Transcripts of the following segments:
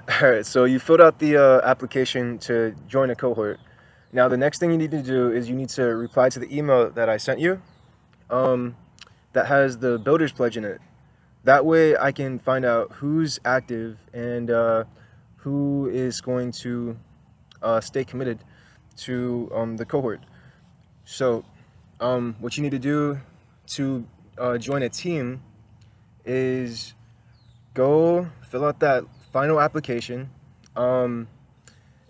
Alright, so you filled out the application to join a cohort. Now, the next thing you need to do is you need to reply to the email that I sent you um, that has the Builder's Pledge in it. That way I can find out who's active and who is going to stay committed to the cohort. So, what you need to do to join a team is go fill out that final application, and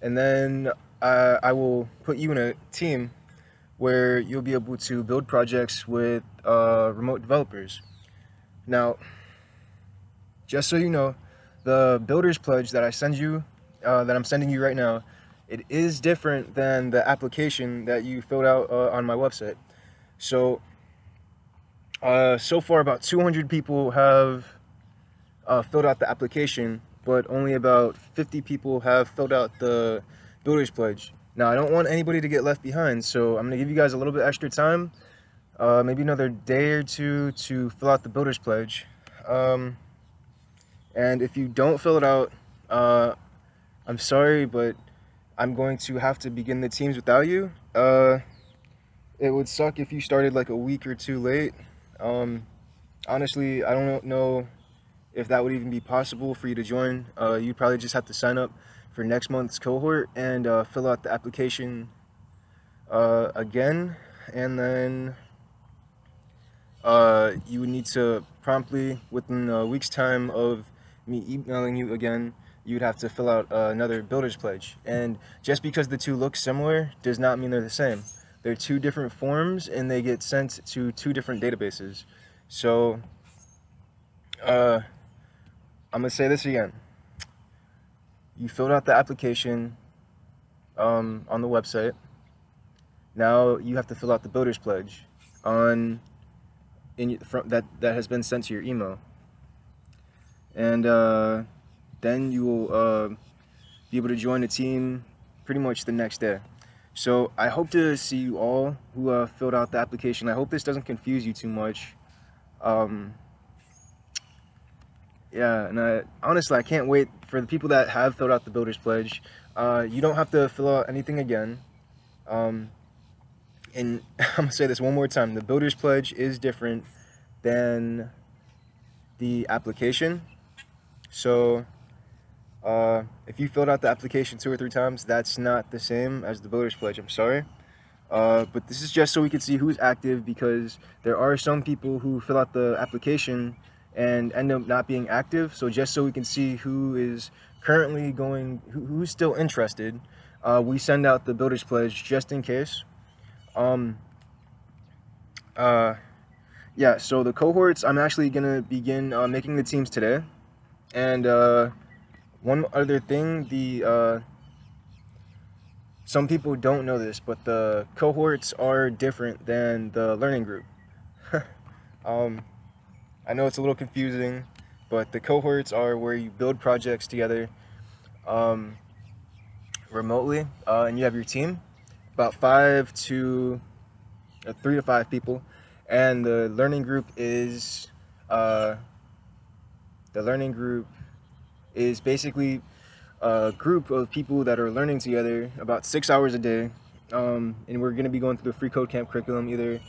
then I will put you in a team where you'll be able to build projects with remote developers. Now, just so you know, the Builder's Pledge that that I'm sending you right now, it is different than the application that you filled out on my website. So, so far about 200 people have filled out the application, but only about 50 people have filled out the Builder's Pledge. Now, I don't want anybody to get left behind, so I'm going to give you guys a little bit extra time, maybe another day or two to fill out the Builder's Pledge. And if you don't fill it out, I'm sorry, but I'm going to have to begin the teams without you. It would suck if you started like a week or two late. Honestly, I don't know if that would even be possible for you to join. You'd probably just have to sign up for next month's cohort and fill out the application again, and then you would need to promptly, within a week's time of me emailing you again, you'd have to fill out another Builder's Pledge. And just because the two look similar does not mean they're the same. They're two different forms and they get sent to two different databases. So, I'm gonna say this again. You filled out the application on the website. Now you have to fill out the Builder's Pledge that has been sent to your email, and then you will be able to join the team pretty much the next day. So I hope to see you all who filled out the application. I hope this doesn't confuse you too much. Yeah, and honestly, I can't wait for the people that have filled out the Builder's Pledge. You don't have to fill out anything again. And I'm gonna say this one more time: the Builder's Pledge is different than the application. So, if you filled out the application 2 or 3 times, that's not the same as the Builder's Pledge. I'm sorry. But this is just so we can see who's active, because there are some people who fill out the application and end up not being active. So just so we can see who is currently who's still interested, we send out the Builder's Pledge just in case. Yeah, so the cohorts, I'm actually gonna begin making the teams today. And one other thing, some people don't know this, but the cohorts are different than the learning group. I know it's a little confusing, but the cohorts are where you build projects together remotely, and you have your team, about 3 to 5 people, and the learning group is basically a group of people that are learning together about 6 hours a day, and we're going to be going through the free code camp curriculum. Either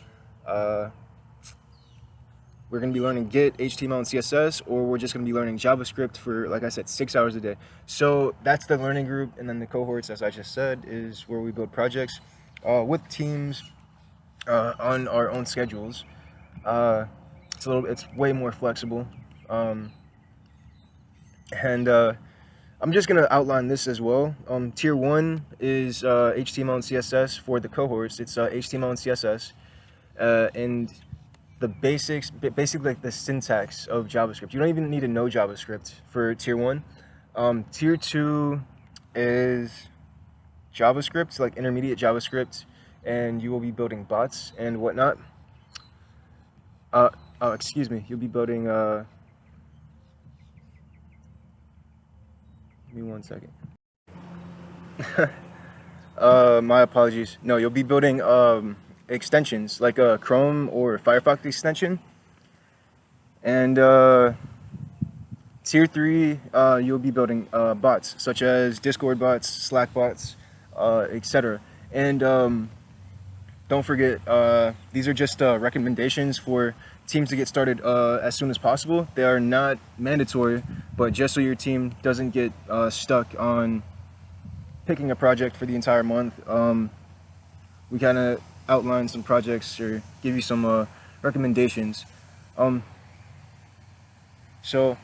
we're going to be learning Git, HTML, and CSS, or we're just going to be learning JavaScript for, like I said, 6 hours a day. So that's the learning group, and then the cohorts, as I just said, is where we build projects with teams on our own schedules. It's way more flexible, and I'm just gonna outline this as well. Tier 1 is HTML and CSS for the cohorts. It's HTML and CSS, and the basics, basically like the syntax of JavaScript. You don't even need to know JavaScript for Tier 1. Tier 2 is JavaScript, like intermediate JavaScript, and you will be building bots and whatnot. Oh, excuse me, you'll be building, give me 1 second. My apologies. No, you'll be building extensions, like a Chrome or Firefox extension. And Tier 3, you'll be building bots such as Discord bots, Slack bots, etc. And don't forget, these are just recommendations for teams to get started as soon as possible. They are not mandatory, but just so your team doesn't get stuck on picking a project for the entire month, we kind of outline some projects or give you some recommendations. So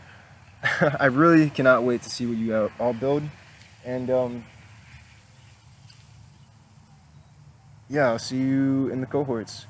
I really cannot wait to see what you all build, and yeah, I'll see you in the cohorts.